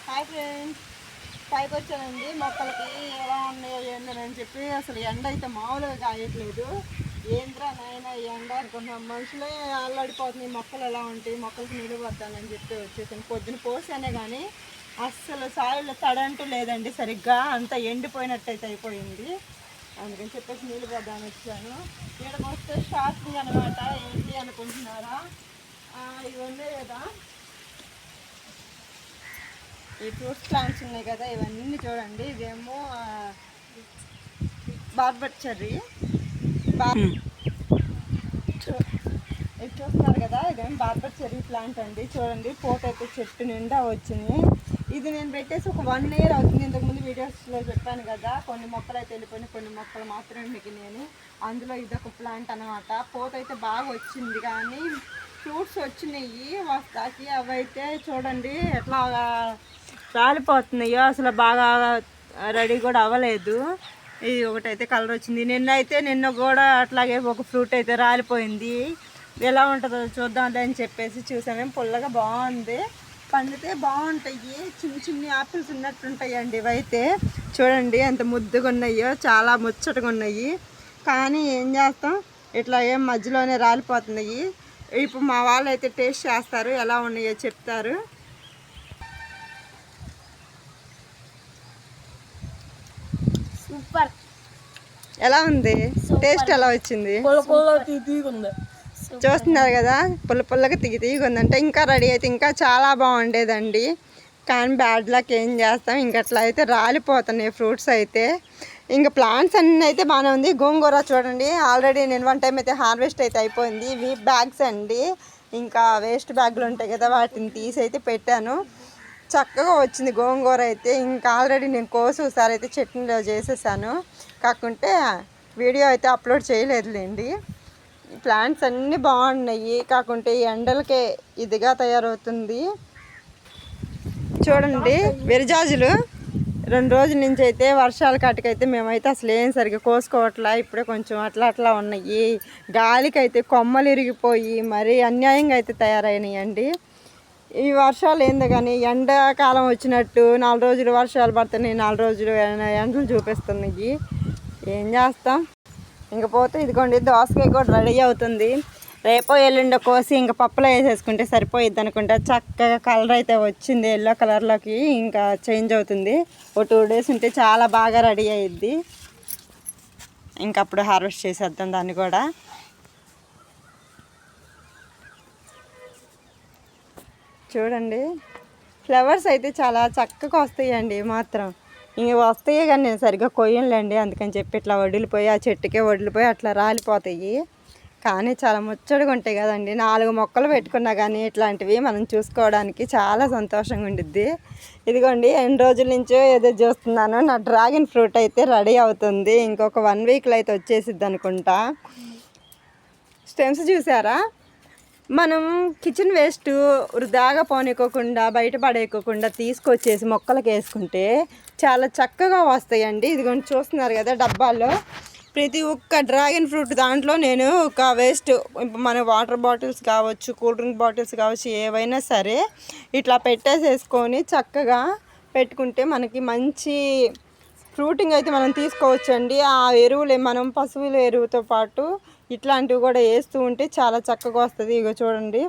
Hi friends, పైకి వచ్చానండి. మొక్కలకి ఎలా ఉన్నాయో ఏందని చెప్పి అసలు ఎండ అయితే మామూలుగా కాయట్లేదు. ఏంద్రా నాయన ఈ ఎండ అనుకున్నాం. మనుషులే అల్లాడిపోతున్నాయి. మొక్కలు ఎలా ఉంటాయి, మొక్కలకి నీళ్ళు పడతానని చెప్పి వచ్చేసాను. పొద్దున పోసానే కానీ అస్సలు సాయిల్లో తడంటూ లేదండి. సరిగ్గా అంతా ఎండిపోయినట్టయితే అయిపోయింది. అందుకని చెప్పేసి నీళ్ళు పడ్డాను వచ్చాను. ఇక్కడికి వస్తే షార్పింగ్ అనమాట. ఏంటి అనుకుంటున్నారా, ఇవన్నీ కదా ఈ ఫ్రూట్స్ ప్లాంట్స్ ఉన్నాయి కదా, ఇవన్నీ చూడండి. ఇదేమో బార్బర్ చెర్రీ. ఇది చూస్తున్నారు కదా, ఇదేమో బార్బర్ చెర్రీ ప్లాంట్ అండి. చూడండి పోట అయితే చెట్టు నిండా వచ్చింది. ఇది నేను పెట్టేసి ఒక 1 year అవుతుంది. ఇంతకుముందు వీడియోస్లో చెప్పాను కదా, కొన్ని మొక్కలు అయితే వెళ్ళిపోయినాయి, కొన్ని మొక్కలు మాత్రమే మిగిలినాయని. అందులో ఇదొక ప్లాంట్ అనమాట. పోట అయితే బాగా వచ్చింది, కానీ ఫ్రూట్స్ వచ్చినాయి వస్తాకి. అవైతే చూడండి ఎట్లా రాలిపోతున్నాయో, అసలు బాగా రెడీ కూడా అవ్వలేదు. ఇది ఒకటైతే కలర్ వచ్చింది. నిన్న కూడా అట్లాగే ఒక ఫ్రూట్ అయితే రాలిపోయింది. ఎలా ఉంటుందో చూద్దాంలే అని చెప్పేసి చూసాను. పుల్లగా బాగుంది, పండితే బాగుంటాయి. చిన్న చిన్న యాపిల్స్ ఉన్నట్టుంటాయండి ఇవైతే. చూడండి ఎంత ముద్దుగా ఉన్నాయో, చాలా ముచ్చటగా ఉన్నాయి. కానీ ఏం చేస్తాం, ఇట్లా ఏం మధ్యలోనే రాలిపోతున్నాయి. ఇప్పుడు మా వాళ్ళు అయితే టేస్ట్ చేస్తారు, ఎలా ఉన్నాయో చెప్తారు. సూపర్. ఎలా ఉంది టేస్ట్, ఎలా వచ్చింది చూస్తున్నారు కదా, పుల్లగా తీగగా ఉందంటే. ఇంకా రెడీ అయితే ఇంకా చాలా బాగుండేదండి. కానీ బ్యాడ్ లక్, ఏం చేస్తాం, ఇంకా అట్లా అయితే రాలిపోతున్నాయి ఫ్రూట్స్ అయితే. ఇంకా ప్లాంట్స్ అన్నీ అయితే బాగానే ఉంది. గోంగూర చూడండి, ఆల్రెడీ నేను 1 time అయితే హార్వెస్ట్ అయితే అయిపోయింది. ఇవి బ్యాగ్స్ అండి, ఇంకా వేస్ట్ బ్యాగ్లు ఉంటాయి కదా, వాటిని తీసి అయితే పెట్టాను. చక్కగా వచ్చింది గోంగూర అయితే. ఇంకా ఆల్రెడీ నేను కోసి ఒకసారి అయితే చట్నీలో చేసేసాను, కాకుంటే వీడియో అయితే అప్లోడ్ చేయలేదులేండి. ప్లాంట్స్ అన్నీ బాగున్నాయి, కాకుంటే ఈ ఎండలకే ఇదిగా తయారవుతుంది. చూడండి విరజాజులు 2 రోజుల నుంచి అయితే వర్షాల కాటికైతే మేమైతే అసలు ఏం సరిగ్గా కోసుకోవట్లా. ఇప్పుడే కొంచెం అట్లా ఉన్నాయి. గాలికైతే కొమ్మలు ఇరిగిపోయి మరీ అన్యాయంగా అయితే తయారైనాయండి. ఈ వర్షాలు ఏందో కానీ ఎండాకాలం వచ్చినట్టు 4 రోజులు వర్షాలు పడుతున్నాయి, 4 రోజులు ఎండలు చూపిస్తున్నాయి. ఏం చేస్తాం. ఇంకపోతే ఇదిగోండి దోసకాయ కూడా రెడీ అవుతుంది. రేపో ఎల్లుండో కోసి ఇంకా పప్పులో వేసేసుకుంటే సరిపోయిద్ది అనుకుంటా. చక్కగా కలర్ అయితే వచ్చింది, ఎల్లో కలర్లోకి ఇంకా చేంజ్ అవుతుంది. ఒక 2 days ఉంటే చాలా బాగా రెడీ అయ్యిద్ది. ఇంకా అప్పుడు హార్వెస్ట్ చేసేద్దాం దాన్ని కూడా. చూడండి ఫ్లవర్స్ అయితే చాలా చక్కగా వస్తాయండి మాత్రం. ఇంక వస్తాయి కానీ నేను సరిగ్గా కొయ్యనులేండి, అందుకని చెప్పి ఇట్లా వడిలిపోయి, ఆ చెట్టుకే వడిలిపోయి అట్లా రాలిపోతాయి. కానీ చాలా ముచ్చటగా ఉంటాయి కదండి. 4 మొక్కలు పెట్టుకున్నా కానీ ఇట్లాంటివి మనం చూసుకోవడానికి చాలా సంతోషంగా ఉండిద్ది. ఇదిగోండి 2 రోజుల నుంచో ఏదో చూస్తున్నాను, నా డ్రాగన్ ఫ్రూట్ అయితే రెడీ అవుతుంది. ఇంకొక 1 weekలో అయితే వచ్చేసిద్ది అనుకుంటా. స్టెమ్స్ చూసారా, మనం కిచెన్ వేస్ట్ వృధాగా పోనీకోకుండా, బయట పడేయకోకుండా తీసుకొచ్చేసి మొక్కలకు వేసుకుంటే చాలా చక్కగా వస్తాయండి. ఇదిగోండి చూస్తున్నారు కదా, డబ్బాల్లో ప్రతి ఒక్క డ్రాగన్ ఫ్రూట్ దాంట్లో నేను ఒక వేస్ట్, మన వాటర్ బాటిల్స్ కావచ్చు, కూల్ డ్రింక్ బాటిల్స్ కావచ్చు, ఏవైనా సరే ఇట్లా పెట్టేసేసుకొని చక్కగా పెట్టుకుంటే మనకి మంచి ఫ్రూటింగ్ అయితే మనం తీసుకోవచ్చు అండి. ఆ ఎరువులు మనం పశువుల ఎరువుతో పాటు ఇట్లాంటివి కూడా వేస్తూ ఉంటే చాలా చక్కగా వస్తుంది. ఇగో చూడండి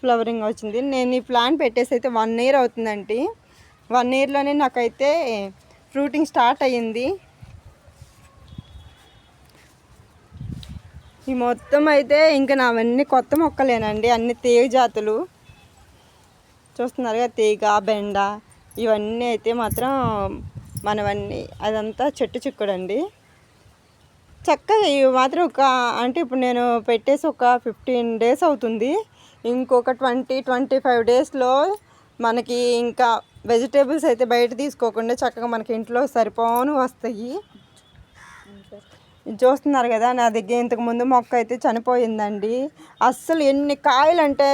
ఫ్లవరింగ్ వచ్చింది. నేను ఈ ప్లాంట్ పెట్టేసి అయితే 1 year అవుతుందండి. 1 yearలోనే నాకైతే ఫ్రూటింగ్ స్టార్ట్ అయ్యింది. ఈ మొత్తం అయితే ఇంకా నావన్నీ కొత్త మొక్కలేనండి, అన్ని తీగ జాతులు. చూస్తున్నారుగా, తీగ, బెండ, ఇవన్నీ అయితే మాత్రం మనవన్నీ. అదంతా చెట్టు చిక్కుడండి. చక్కగా ఇవి మాత్రం అంటే ఇప్పుడు నేను పెట్టేసి ఒక 15 days అవుతుంది. ఇంకొక 20-25 daysలో మనకి ఇంకా వెజిటేబుల్స్ అయితే బయట తీసుకోకుండా చక్కగా మనకి ఇంట్లో సరిపోను వస్తాయి. చూస్తున్నారు కదా, నా దగ్గర ఇంతకుముందు మొక్క అయితే చనిపోయిందండి. అస్సలు ఎన్ని కాయలు అంటే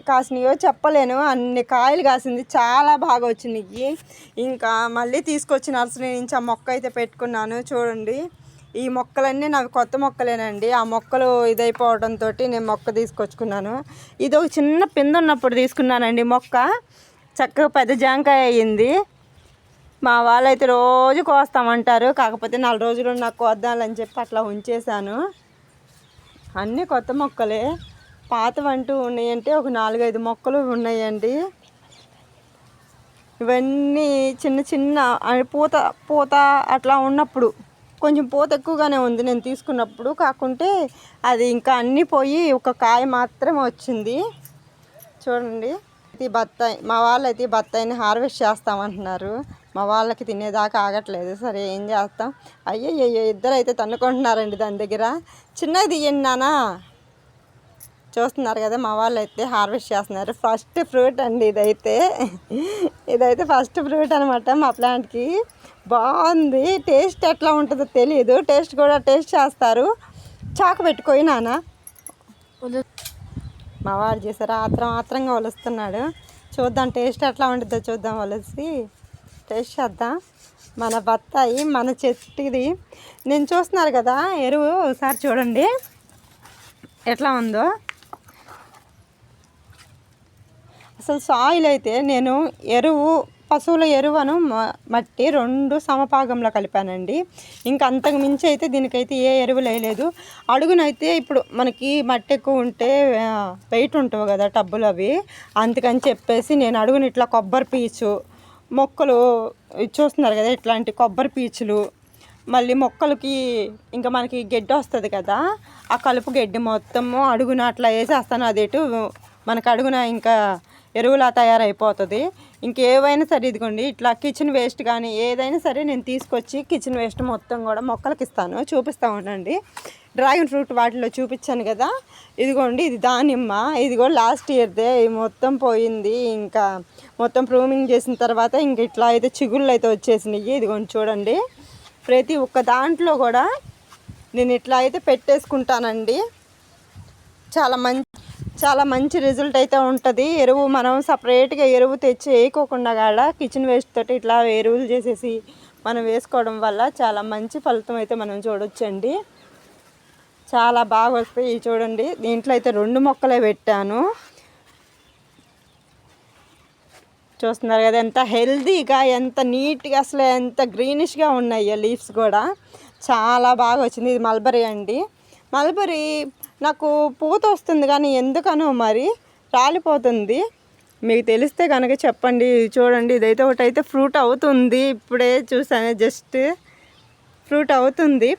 కాసినాయో చెప్పలేను, అన్ని కాయలు కాసింది. చాలా బాగా వచ్చినాయి. ఇంకా మళ్ళీ తీసుకొచ్చి నర్సరీ నుంచి ఆ మొక్క అయితే పెట్టుకున్నాను. చూడండి ఈ మొక్కలన్నీ నాకు కొత్త మొక్కలేనండి. ఆ మొక్కలు ఇదైపోవడంతో నేను మొక్క తీసుకొచ్చుకున్నాను. ఇది ఒక చిన్న పిండి ఉన్నప్పుడు తీసుకున్నానండి మొక్క. చక్కగా పెద్ద జాంకాయ అయ్యింది. మా వాళ్ళైతే రోజు కోస్తామంటారు, కాకపోతే 4 రోజులు నాకు కోద్దాలని చెప్పి అట్లా ఉంచేసాను. అన్నీ కొత్త మొక్కలే, పాతవంటూ ఉన్నాయంటే ఒక 4-5 మొక్కలు ఉన్నాయండి. ఇవన్నీ చిన్న చిన్న పూత పూత అట్లా ఉన్నప్పుడు, కొంచెం పూత ఎక్కువగానే ఉంది నేను తీసుకున్నప్పుడు, కాకుంటే అది ఇంకా అన్నీ పోయి ఒక కాయ మాత్రమే వచ్చింది. చూడండి, ఈ బత్తాయి మా వాళ్ళు అయితే బత్తాయిని హార్వెస్ట్ చేస్తామంటున్నారు. మా వాళ్ళకి తినేదాకా ఆగట్లేదు. సరే ఏం చేస్తాం. అయ్యో ఇద్దరు అయితే తన్నుకుంటున్నారండి దాని దగ్గర. చిన్నది తీయండి నానా. చూస్తున్నారు కదా, మా వాళ్ళు అయితే హార్వెస్ట్ చేస్తున్నారు. ఫస్ట్ ఫ్రూట్ అండి ఇదైతే ఫస్ట్ ఫ్రూట్ అనమాట మా ప్లాంట్కి. బాగుంది. టేస్ట్ ఎట్లా ఉంటుందో తెలియదు, టేస్ట్ కూడా టేస్ట్ చేస్తారు. చాకు పెట్టుకోయి నాన్న. మా వాడు చేశారు ఆత్రంగా వలుస్తున్నాడు. చూద్దాం టేస్ట్ ఎట్లా ఉంటుందో చూద్దాం, వలిసి టేస్ట్ చేద్దాం. మన బత్తాయి మన చెట్టుది. నేను చూస్తున్నారు కదా ఎరువు, ఒకసారి చూడండి ఎట్లా ఉందో. అసలు సాయిల్ అయితే నేను పశువుల ఎరువును మట్టి 2 సమపాగంలో కలిపానండి. ఇంకా అంతకు మించి అయితే దీనికైతే ఏ ఎరువు వేయలేదు. అడుగునైతే ఇప్పుడు మనకి మట్టి ఎక్కువ ఉంటే వెయిట్ ఉంటావు కదా టబ్బులు అవి, అందుకని చెప్పేసి నేను అడుగుని ఇట్లా కొబ్బరి పీచు మొక్కలు చూస్తున్నారు కదా, ఇట్లాంటి కొబ్బరి పీచులు, మళ్ళీ మొక్కలకి ఇంకా మనకి గడ్డి వస్తుంది కదా, ఆ కలుపు గడ్డి మొత్తము అడుగున అట్లా వేసేస్తాను. అదేటు మనకు అడుగున ఇంకా ఎరువులా తయారైపోతుంది. ఇంకేవైనా సరే ఇదిగోండి ఇట్లా కిచెన్ వేస్ట్ కానీ ఏదైనా సరే నేను తీసుకొచ్చి కిచెన్ వేస్ట్ మొత్తం కూడా మొక్కలకి ఇస్తాను. చూపిస్తూ ఉండండి. డ్రాగన్ ఫ్రూట్ వాటిలో చూపించాను కదా, ఇదిగోండి ఇది దానిమ్మ. ఇది కూడా లాస్ట్ ఇయర్దే, మొత్తం పోయింది. ఇంకా మొత్తం ప్రూమింగ్ చేసిన తర్వాత ఇంక ఇట్లా అయితే చిగుళ్ళు అయితే వచ్చేసినాయి. ఇదిగోండి చూడండి, ప్రతి ఒక్క దాంట్లో కూడా నేను ఇట్లా అయితే పెట్టేసుకుంటానండి. చాలా మంచి రిజల్ట్ అయితే ఉంటుంది. ఎరువు మనం సపరేట్గా ఎరువు తెచ్చి వేయకోకుండా కాడ కిచెన్ వేస్ట్ తోటి ఇట్లా ఎరువులు చేసేసి మనం వేసుకోవడం వల్ల చాలా మంచి ఫలితం అయితే మనం చూడొచ్చండి. చాలా బాగా వస్తాయి. చూడండి, దీంట్లో అయితే 2 మొక్కలే పెట్టాను. చూస్తున్నారు కదా ఎంత హెల్తీగా, ఎంత నీట్గా, అసలు ఎంత గ్రీనిష్గా ఉన్నాయి లీవ్స్ కూడా. చాలా బాగా వచ్చింది. ఇది మల్బరీ అండి. మల్బరీ నాకు పూత వస్తుంది కానీ ఎందుకనో మరి రాలిపోతుంది. మీకు తెలిస్తే కనుక చెప్పండి. చూడండి, ఇదైతే ఒకటైతే ఫ్రూట్ అవుతుంది. ఇప్పుడే చూసాను, జస్ట్ ఫ్రూట్ అవుతుంది.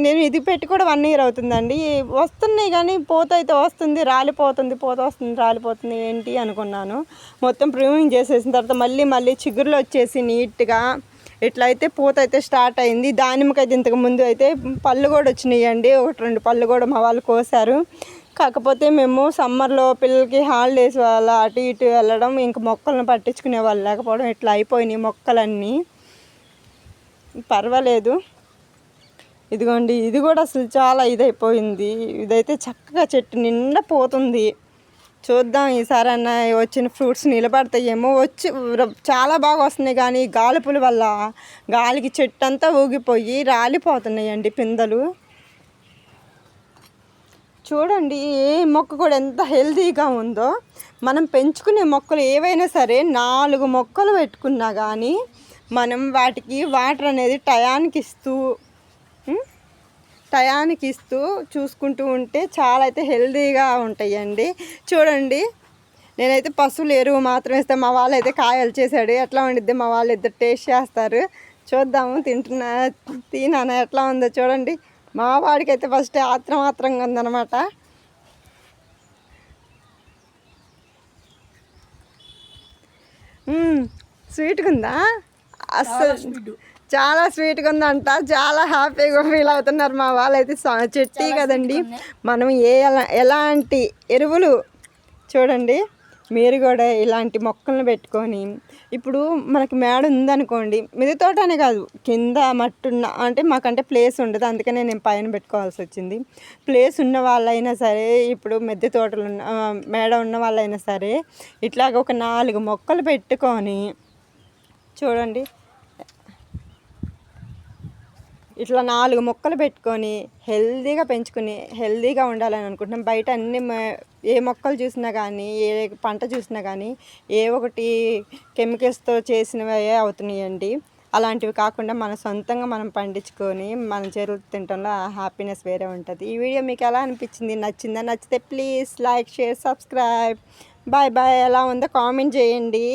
నేను ఇది పెట్టి కూడా 1 ఇయర్ అవుతుందండి. వస్తున్నాయి కానీ పూత అయితే వస్తుంది, రాలిపోతుంది, పూత వస్తుంది, రాలిపోతుంది, ఏంటి అనుకున్నాను. మొత్తం ప్రూవింగ్ చేసేసిన తర్వాత మళ్ళీ చిగురులు వచ్చేసి నీట్గా ఇట్లా అయితే పూత అయితే స్టార్ట్ అయింది. దానిమ్మకైతే ఇంతకు ముందు అయితే పళ్ళు కూడా వచ్చినాయండి. 1-2 పళ్ళు కూడా మా వాళ్ళు కోసారు. కాకపోతే మేము సమ్మర్లో పిల్లలకి హాలిడేస్ వల్ల అటు ఇటు వెళ్ళడం, ఇంక మొక్కలను పట్టించుకునే వాళ్ళు లేకపోవడం, ఇట్లా అయిపోయినాయి మొక్కలన్నీ. పర్వాలేదు. ఇదిగోండి, ఇది కూడా అసలు చాలా ఇదైపోయింది. ఇదైతే చక్కగా చెట్టు నిండా పోతుంది. చూద్దాం ఈసారి అన్న వచ్చిన ఫ్రూట్స్ నిలబడతాయేమో. చాలా బాగా వస్తున్నాయి కానీ గాలుపుల వల్ల గాలికి చెట్టు అంతా ఊగిపోయి రాలిపోతున్నాయండి పిందెలు. చూడండి, ఏ మొక్క కూడా ఎంత హెల్తీగా ఉందో. మనం పెంచుకునే మొక్కలు ఏవైనా సరే 4 మొక్కలు పెట్టుకున్నా కానీ మనం వాటికి వాటర్ అనేది టయానికి ఇస్తూ చూసుకుంటూ ఉంటే చాలా అయితే హెల్తీగా ఉంటాయండి. చూడండి, నేనైతే పశువుల ఎరువు మాత్రం ఇస్తాను. మా వాళ్ళు అయితే కాయలు చేశాడు. ఎట్లా ఉండిద్ది, మా వాళ్ళు ఇద్దరు టేస్ట్ చేస్తారు. చూద్దాము, తినానా ఎట్లా ఉందో చూడండి. మా వాడికి అయితే ఫస్ట్ ఆత్రంగా ఉందన్నమాట. స్వీట్గా ఉందా? అస్సలు చాలా స్వీట్గా ఉందంట. చాలా హ్యాపీగా ఫీల్ అవుతున్నారు మా వాళ్ళైతే. చెట్టు కదండి, మనం ఎలాంటి ఎరువులు చూడండి, మీరు కూడా ఇలాంటి మొక్కలను పెట్టుకొని, ఇప్పుడు మనకి మేడ ఉందనుకోండి, మిద్దె తోట అనే కాదు, కింద మట్టున్న అంటే మాకంటే ప్లేస్ ఉండదు, అందుకనే నేను పైన పెట్టుకోవాల్సి వచ్చింది. ప్లేస్ ఉన్న వాళ్ళైనా సరే, ఇప్పుడు మిద్దె తోటలు మేడ ఉన్న వాళ్ళైనా సరే ఇట్లాగ ఒక 4 మొక్కలు పెట్టుకొని చూడండి. ఇట్లా 4 మొక్కలు పెట్టుకొని హెల్తీగా పెంచుకుని హెల్తీగా ఉండాలని అనుకుంటున్నాం. బయట అన్ని ఏ మొక్కలు చూసినా కానీ ఏ పంట చూసినా కానీ ఏ ఒకటి కెమికల్స్తో చేసినవే అవుతున్నాయండి. అలాంటివి కాకుండా మన సొంతంగా మనం పండించుకొని మనం చెరువు తినటంలో ఆ హ్యాపీనెస్ వేరే ఉంటుంది. ఈ వీడియో మీకు ఎలా అనిపించింది? నచ్చిందా? నచ్చితే please like, share, subscribe. Bye bye. ఎలా ఉందో కామెంట్ చేయండి.